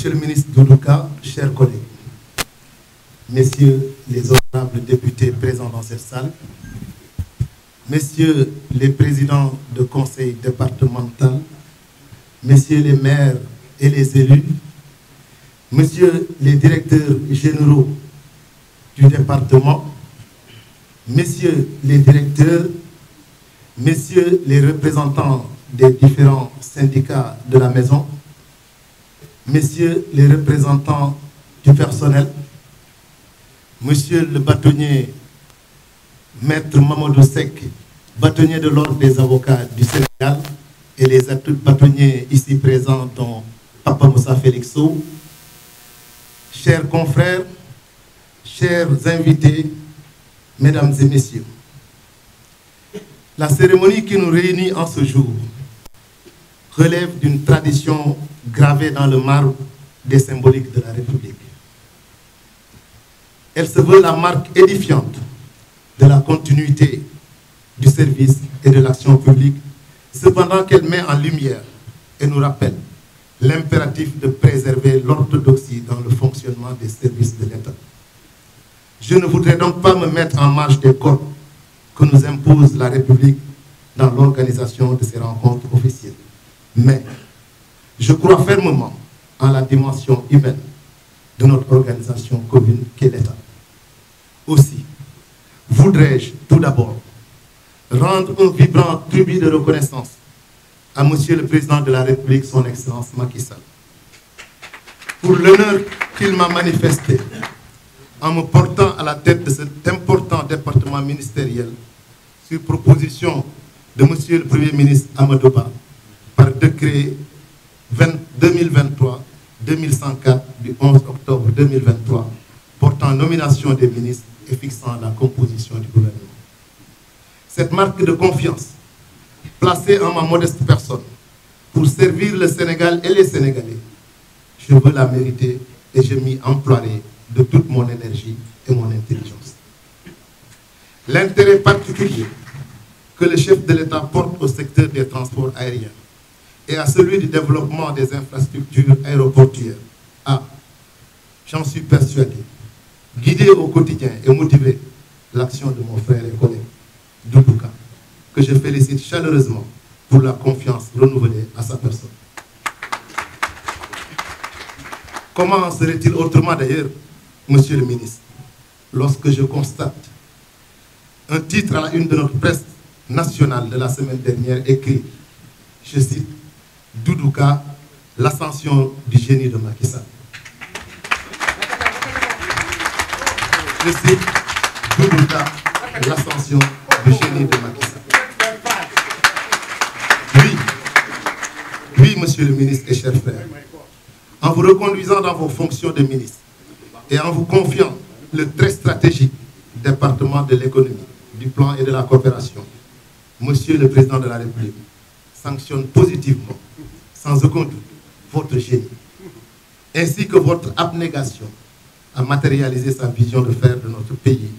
Monsieur le ministre Doudouka, chers collègues, messieurs les honorables députés présents dans cette salle, messieurs les présidents de conseil départemental, messieurs les maires et les élus, messieurs les directeurs généraux du département, messieurs les directeurs, messieurs les représentants des différents syndicats de la maison, messieurs les représentants du personnel, monsieur le bâtonnier Maître Mamadou Seck, bâtonnier de l'Ordre des avocats du Sénégal, et les bâtonniers ici présents, dont Papa Moussa Félixo, chers confrères, chers invités, mesdames et messieurs, la cérémonie qui nous réunit en ce jour relève d'une tradition gravée dans le marbre des symboliques de la République. Elle se veut la marque édifiante de la continuité du service et de l'action publique, cependant qu'elle met en lumière et nous rappelle l'impératif de préserver l'orthodoxie dans le fonctionnement des services de l'État. Je ne voudrais donc pas me mettre en marge des codes que nous impose la République dans l'organisation de ces rencontres officielles. Mais je crois fermement en la dimension humaine de notre organisation commune qu'est l'État. Aussi, voudrais-je tout d'abord rendre un vibrant tribut de reconnaissance à Monsieur le Président de la République, son Excellence Macky Sall, pour l'honneur qu'il m'a manifesté en me portant à la tête de cet important département ministériel sur proposition de Monsieur le Premier ministre Amadou Ba par décret 2023-2104 du 11 octobre 2023 portant nomination des ministres et fixant la composition du gouvernement. Cette marque de confiance, placée en ma modeste personne pour servir le Sénégal et les Sénégalais, je veux la mériter et je m'y emploierai de toute mon énergie et mon intelligence. L'intérêt particulier que le chef de l'État porte au secteur des transports aériens et à celui du développement des infrastructures aéroportuaires a, j'en suis persuadé, guidé au quotidien et motivé l'action de mon frère et collègue Doudouka, que je félicite chaleureusement pour la confiance renouvelée à sa personne. Comment serait-il autrement d'ailleurs, Monsieur le ministre, lorsque je constate un titre à la une de notre presse nationale de la semaine dernière écrit, je cite, Doudouka, l'ascension du génie de Macky Sall. Je cite, Doudouka, l'ascension du génie de Macky Sall. Oui, Monsieur le ministre et chers frères, en vous reconduisant dans vos fonctions de ministre et en vous confiant le très stratégique département de l'économie, du plan et de la coopération, Monsieur le Président de la République sanctionne positivement, sans aucun doute, votre génie, ainsi que votre abnégation à matérialiser sa vision de faire de notre pays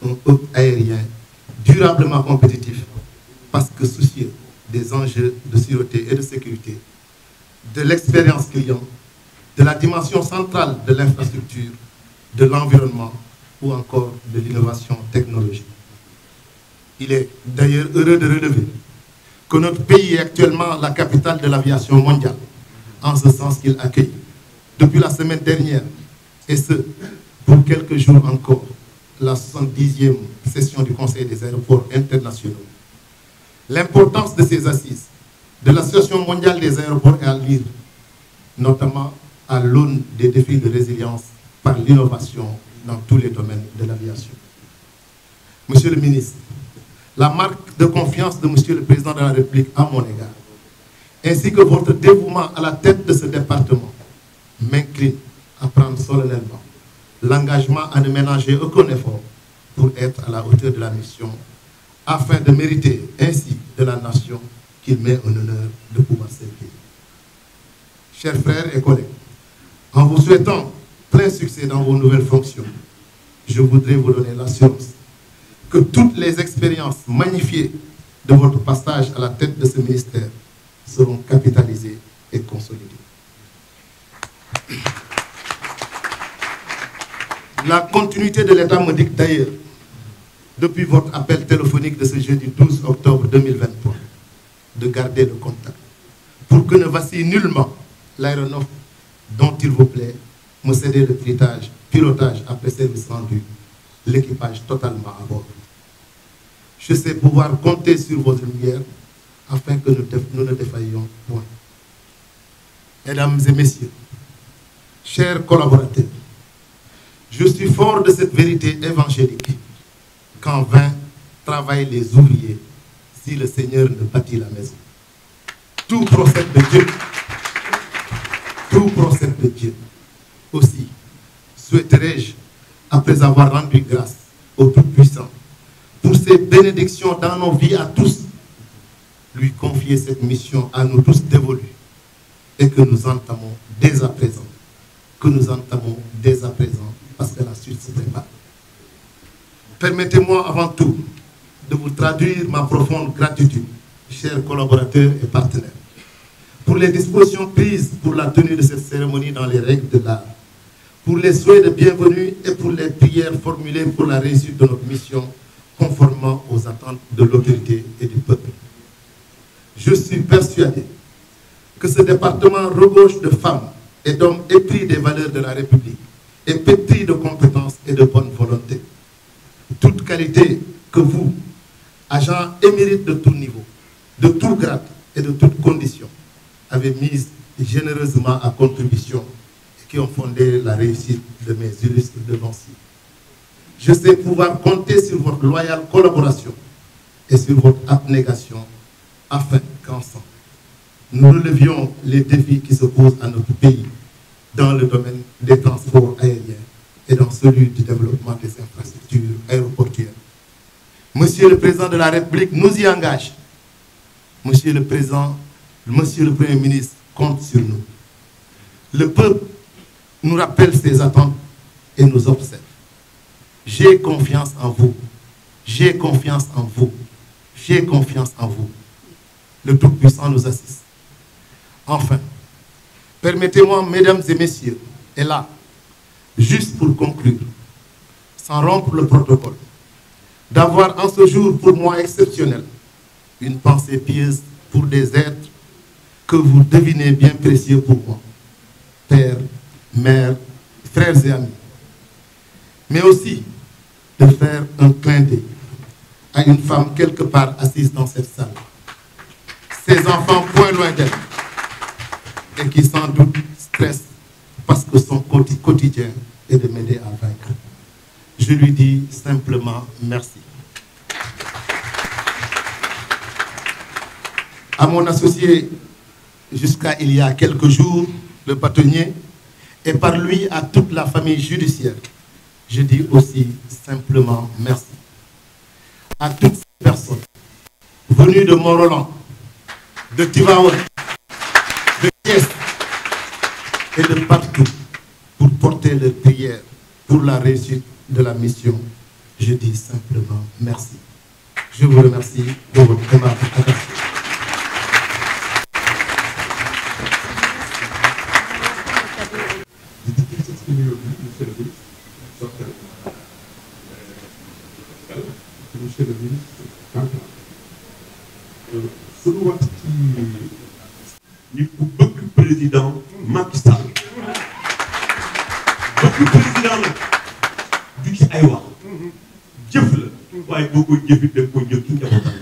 un hub aérien durablement compétitif, parce que soucieux des enjeux de sûreté et de sécurité, de l'expérience client, de la dimension centrale de l'infrastructure, de l'environnement ou encore de l'innovation technologique. Il est d'ailleurs heureux de relever que notre pays est actuellement la capitale de l'aviation mondiale, en ce sens qu'il accueille, depuis la semaine dernière, et ce, pour quelques jours encore, la 70e session du Conseil des aéroports internationaux. L'importance de ces assises de l'Association mondiale des aéroports est à lire, notamment à l'aune des défis de résilience par l'innovation dans tous les domaines de l'aviation. Monsieur le ministre, la marque de confiance de Monsieur le Président de la République à mon égard, ainsi que votre dévouement à la tête de ce département, m'incline à prendre solennellement l'engagement à ne ménager aucun effort pour être à la hauteur de la mission, afin de mériter ainsi de la nation qu'il m'est un honneur de pouvoir servir. Chers frères et collègues, en vous souhaitant plein succès dans vos nouvelles fonctions, je voudrais vous donner l'assurance que toutes les expériences magnifiées de votre passage à la tête de ce ministère seront capitalisées et consolidées. La continuité de l'État me dicte d'ailleurs, depuis votre appel téléphonique de ce jeudi 12 octobre 2023, de garder le contact pour que ne vacille nullement l'aéronef dont il vous plaît me céder le pilotage après service rendu, l'équipage totalement à bord. Je sais pouvoir compter sur votre lumière afin que nous ne défaillions point. Mesdames et messieurs, chers collaborateurs, je suis fort de cette vérité évangélique. Qu'en vain travaillent les ouvriers si le Seigneur ne bâtit la maison. Tout procède de Dieu. Tout procède de Dieu. Aussi, souhaiterais-je, après avoir rendu grâce au Tout-Puissant pour ses bénédictions dans nos vies à tous, lui confier cette mission à nous tous dévolue et que nous entamons dès à présent. Que nous entamons dès à présent parce que la suite se prépare. Permettez-moi avant tout de vous traduire ma profonde gratitude, chers collaborateurs et partenaires, pour les dispositions prises pour la tenue de cette cérémonie dans les règles de l'art, pour les souhaits de bienvenue et pour les prières formulées pour la réussite de notre mission, conformément aux attentes de l'autorité et du peuple. Je suis persuadé que ce département regorge de femmes et d'hommes épris des valeurs de la République et pétris de compétences et de bonne volonté. Toute qualité que vous, agents émérites de tout niveau, de tout grade et de toutes conditions, avez mise généreusement à contribution et qui ont fondé la réussite de mes illustres devanciers. Je sais pouvoir compter sur votre loyale collaboration et sur votre abnégation afin qu'ensemble, nous relevions les défis qui se posent à notre pays dans le domaine des transports aériens et dans celui du développement des infrastructures aéroportuaires. Monsieur le Président de la République nous y engage. Monsieur le Premier ministre compte sur nous. Le peuple nous rappelle ses attentes et nous observe. J'ai confiance en vous. J'ai confiance en vous. J'ai confiance en vous. Le Tout-Puissant nous assiste. Enfin, permettez-moi, mesdames et messieurs, et là, juste pour conclure, sans rompre le protocole, d'avoir en ce jour pour moi exceptionnel, une pensée pieuse pour des êtres que vous devinez bien précieux pour moi, père, mère, frères et amis, mais aussi de faire un clin d'œil à une femme quelque part assise dans cette salle, ses enfants point loin d'elle, et qui sans doute stressent parce que son quotidien est de m'aider à vaincre. Je lui dis simplement merci. À mon associé, jusqu'à il y a quelques jours, le bâtonnier, et par lui à toute la famille judiciaire, je dis aussi simplement merci. À toutes ces personnes venues de Mont-Roland, de Tivaouane, de Thiès et de partout pour porter leurs prières pour la réussite de la mission, je dis simplement merci. Je vous remercie de votre aimable attention. Monsieur le ministre, sunu wax ci nit ku bëgg président Macky Sall bëgg président la du ci ay wax jëf la waaye boo ko jëfit da ko jëf ci njabootam